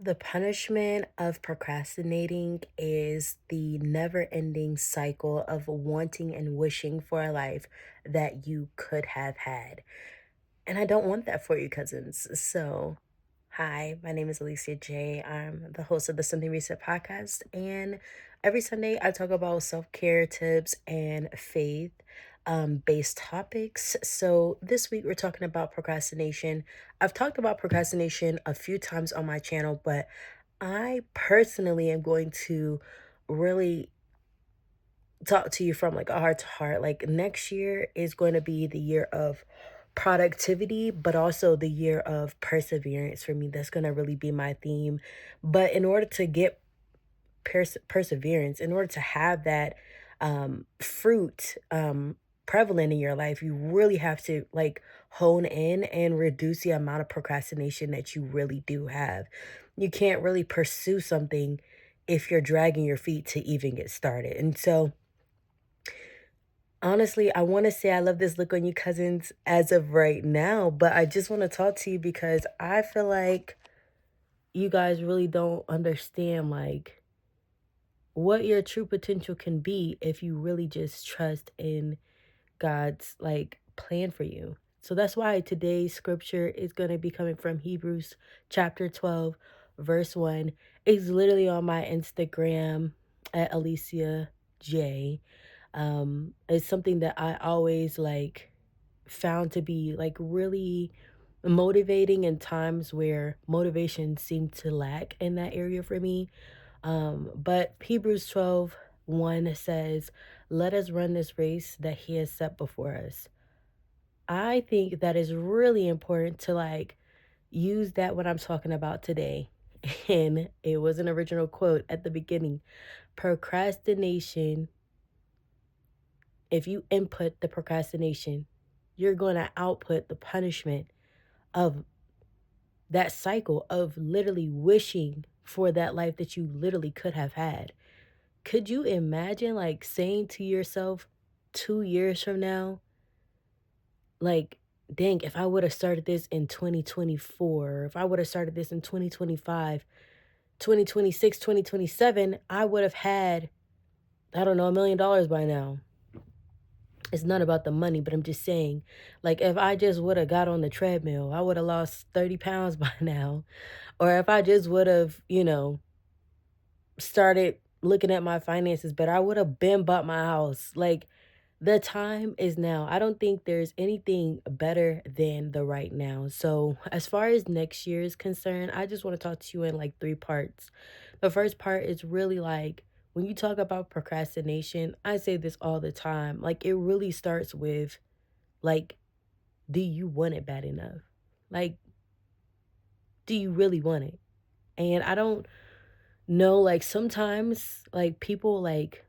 The punishment of procrastinating is the never ending cycle of wanting and wishing for a life that you could have had. And I don't want that for you, cousins. So, hi, my name is aleesiajay. I'm the host of the Sunday Reset podcast. And every Sunday, I talk about self care tips and faith based topics. So, this week, we're talking about procrastination. I've talked about procrastination a few times on my channel, but I personally am going to really talk to you from like a heart to heart. Like next year is going to be the year of productivity, but also the year of perseverance for me. That's going to really be my theme. But in order to get perseverance, in order to have that fruit prevalent in your life, you really have to like hone in and reduce the amount of procrastination that you really do have. You can't really pursue something if you're dragging your feet to even get started. And so, honestly, I want to say I love this look on you, cousins, as of right now, but I just want to talk to you because I feel like you guys really don't understand like what your true potential can be if you really just trust in God's like plan for you. So that's why today's scripture is going to be coming from Hebrews chapter 12, verse 1. It's literally on my Instagram at Alicia J. It's something that I always like found to be like really motivating in times where motivation seemed to lack in that area for me. But Hebrews 12:1 says, "Let us run this race that he has set before us." I think that is really important to like use that when I'm talking about today. And it was an original quote at the beginning. Procrastination, if you input the procrastination, you're going to output the punishment of that cycle of literally wishing for that life that you literally could have had. Could you imagine like saying to yourself 2 years from now, like, dang, if I would have started this in 2024, if I would have started this in 2025, 2026, 2027, I would have had, I don't know, $1 million by now. It's not about the money, but I'm just saying, like, if I just would have got on the treadmill, I would have lost 30 pounds by now. Or if I just would have, started looking at my finances better, I would have been bought my house. Like, the time is now. I don't think there's anything better than the right now. So, as far as next year is concerned, I just want to talk to you in like three parts. The first part is really like when you talk about procrastination, I say this all the time. Like, it really starts with like, do you want it bad enough? Like, do you really want it? And I don't know, like sometimes like people like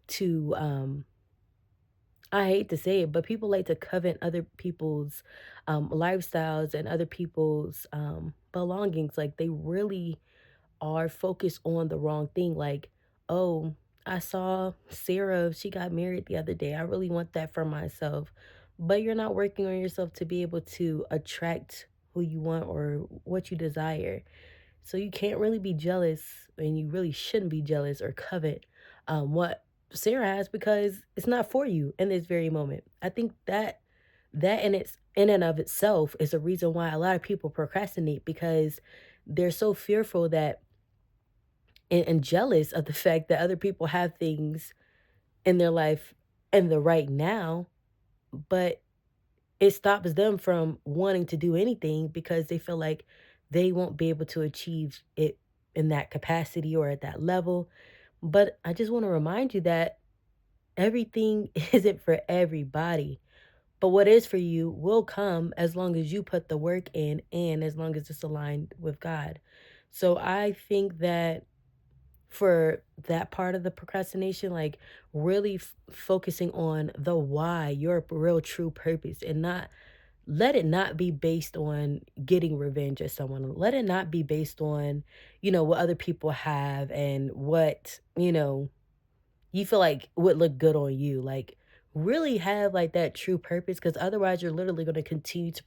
to I hate to say it, but people like to covet other people's lifestyles and other people's belongings. Like they really are focused on the wrong thing. Like, oh, I saw Sarah, she got married the other day. I really want that for myself. But you're not working on yourself to be able to attract who you want or what you desire. So you can't really be jealous, and you really shouldn't be jealous or covet what Sarah has because it's not for you in this very moment. I think that in and of itself is a reason why a lot of people procrastinate because they're so fearful that and jealous of the fact that other people have things in their life in the right now, but it stops them from wanting to do anything because they feel like they won't be able to achieve it in that capacity or at that level. But I just want to remind you that everything isn't for everybody. But what is for you will come as long as you put the work in and as long as it's aligned with God. So I think that for that part of the procrastination, like really focusing on the why, your real true purpose, and not let it not be based on getting revenge at someone. Let it not be based on, what other people have and what, you feel like would look good on you. Like really have like that true purpose because otherwise you're literally going to continue to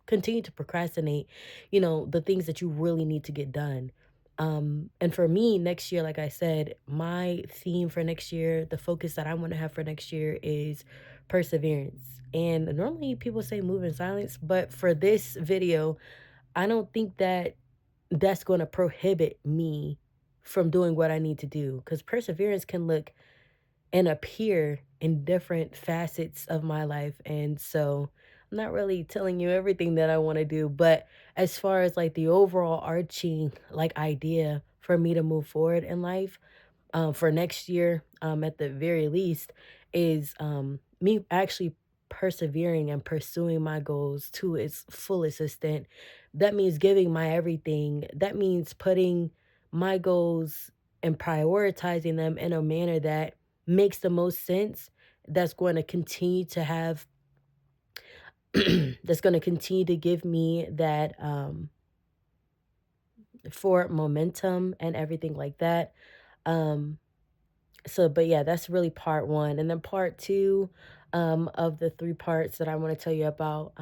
continue to procrastinate, the things that you really need to get done. And for me, next year, like I said, my theme for next year, the focus that I want to have for next year is perseverance. And normally people say move in silence, but for this video, I don't think that that's going to prohibit me from doing what I need to do, because perseverance can look and appear in different facets of my life. And so I'm not really telling you everything that I want to do, but as far as like the overall arching like idea for me to move forward in life, for next year, at the very least, is me actually persevering and pursuing my goals to its fullest extent. That means giving my everything. That means putting my goals and prioritizing them in a manner that makes the most sense. That's going to continue to have, that's going to continue to give me that for momentum and everything like that. Um, So, but yeah, that's really part one. And then part two, of the three parts that I want to tell you about,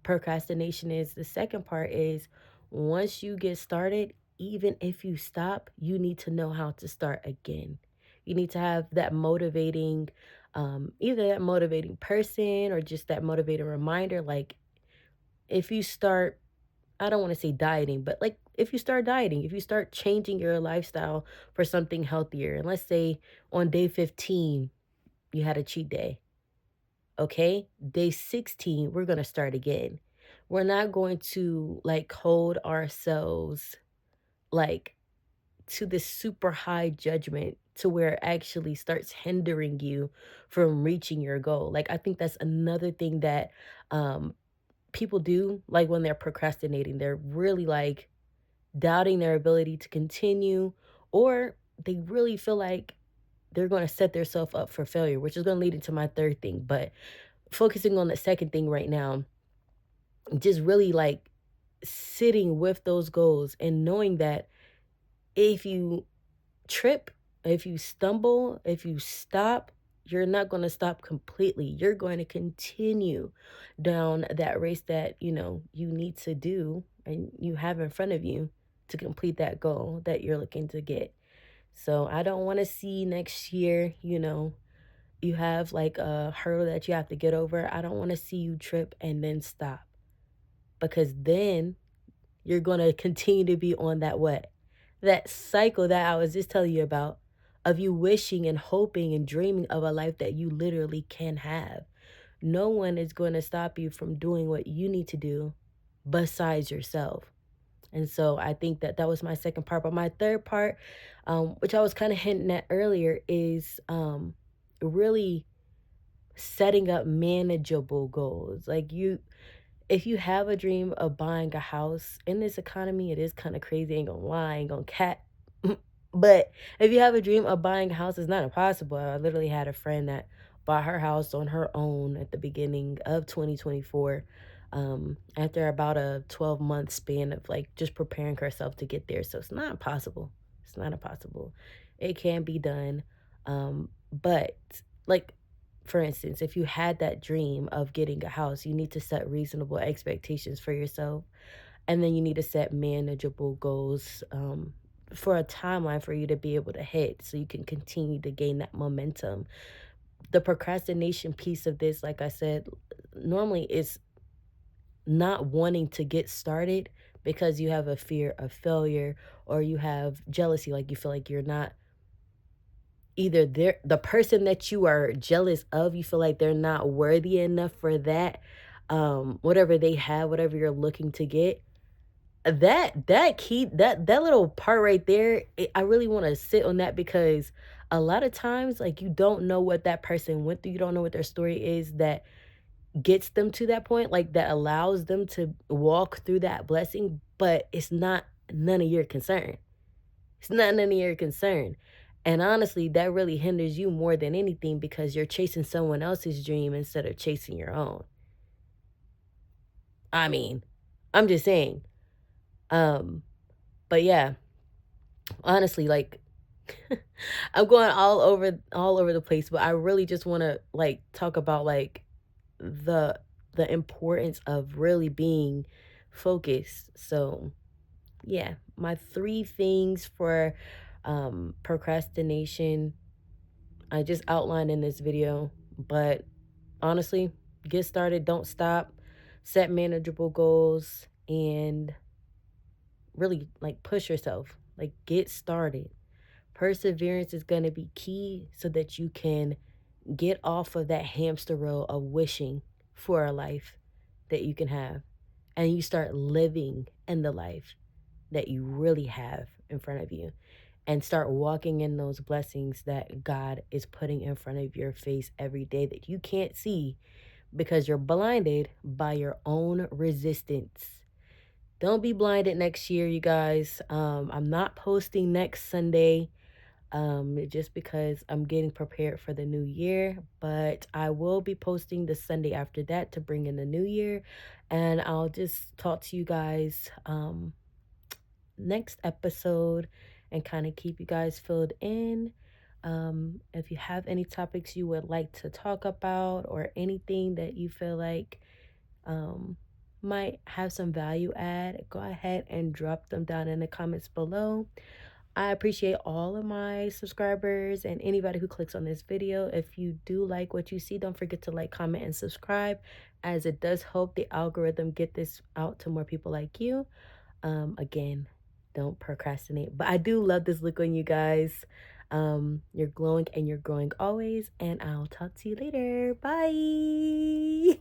procrastination is the second part is once you get started, even if you stop, you need to know how to start again. You need to have that motivating, either that motivating person or just that motivating reminder. Like if you start, I don't want to say dieting, but like if you start dieting, if you start changing your lifestyle for something healthier, and let's say on day 15, you had a cheat day. Okay. Day 16, we're going to start again. We're not going to like hold ourselves like to this super high judgment to where it actually starts hindering you from reaching your goal. Like, I think that's another thing that um, people do, like when they're procrastinating. They're really like doubting their ability to continue, or they really feel like they're going to set themselves up for failure, which is going to lead into my third thing. But focusing on the second thing right now, just really like sitting with those goals and knowing that if you trip, if you stumble, if you stop, you're not going to stop completely. You're going to continue down that race that, you need to do and you have in front of you to complete that goal that you're looking to get. So I don't want to see next year, you have like a hurdle that you have to get over. I don't want to see you trip and then stop, because then you're going to continue to be on that what? That cycle that I was just telling you about, of you wishing and hoping and dreaming of a life that you literally can have. No one is going to stop you from doing what you need to do besides yourself. And so I think that that was my second part. But my third part, which I was kind of hinting at earlier, is really setting up manageable goals. Like if you have a dream of buying a house in this economy, it is kind of crazy. Ain't gonna lie, ain't gonna cat. But if you have a dream of buying a house, it's not impossible. I literally had a friend that bought her house on her own at the beginning of 2024. After about a 12-month span of like just preparing herself to get there. So it's not impossible. It's not impossible. It can be done. But like for instance, if you had that dream of getting a house, you need to set reasonable expectations for yourself. And then you need to set manageable goals, for a timeline for you to be able to hit so you can continue to gain that momentum. The procrastination piece of this, like I said, normally is not wanting to get started because you have a fear of failure, or you have jealousy, like you feel like you're not either they're the person that you are jealous of, you feel like they're not worthy enough for that, whatever they have, whatever you're looking to get. That key, that little part right there, I really want to sit on that, because a lot of times like you don't know what that person went through, you don't know what their story is that gets them to that point, like that allows them to walk through that blessing, but it's not none of your concern. It's not none of your concern. And honestly, that really hinders you more than anything, because you're chasing someone else's dream instead of chasing your own. I mean, I'm just saying. Um, but yeah, honestly, like I'm going all over the place, but I really just want to like talk about like the the importance of really being focused. So, yeah, my 3 things for procrastination I just outlined in this video, but honestly, get started, don't stop, set manageable goals, and really like push yourself. Like, get started. Perseverance is going to be key so that you can get off of that hamster wheel of wishing for a life that you can have, and you start living in the life that you really have in front of you, and start walking in those blessings that God is putting in front of your face every day that you can't see because you're blinded by your own resistance. Don't be blinded next year, you guys. I'm not posting next Sunday just because I'm getting prepared for the new year, but I will be posting the Sunday after that to bring in the new year, and I'll just talk to you guys next episode and kind of keep you guys filled in. If you have any topics you would like to talk about or anything that you feel like um, might have some value add, go ahead and drop them down in the comments below. I appreciate all of my subscribers and anybody who clicks on this video. If you do like what you see, don't forget to like, comment, and subscribe, as it does help the algorithm get this out to more people like you. Again, don't procrastinate. But I do love this look on you guys. You're glowing and you're growing always, and I'll talk to you later. Bye.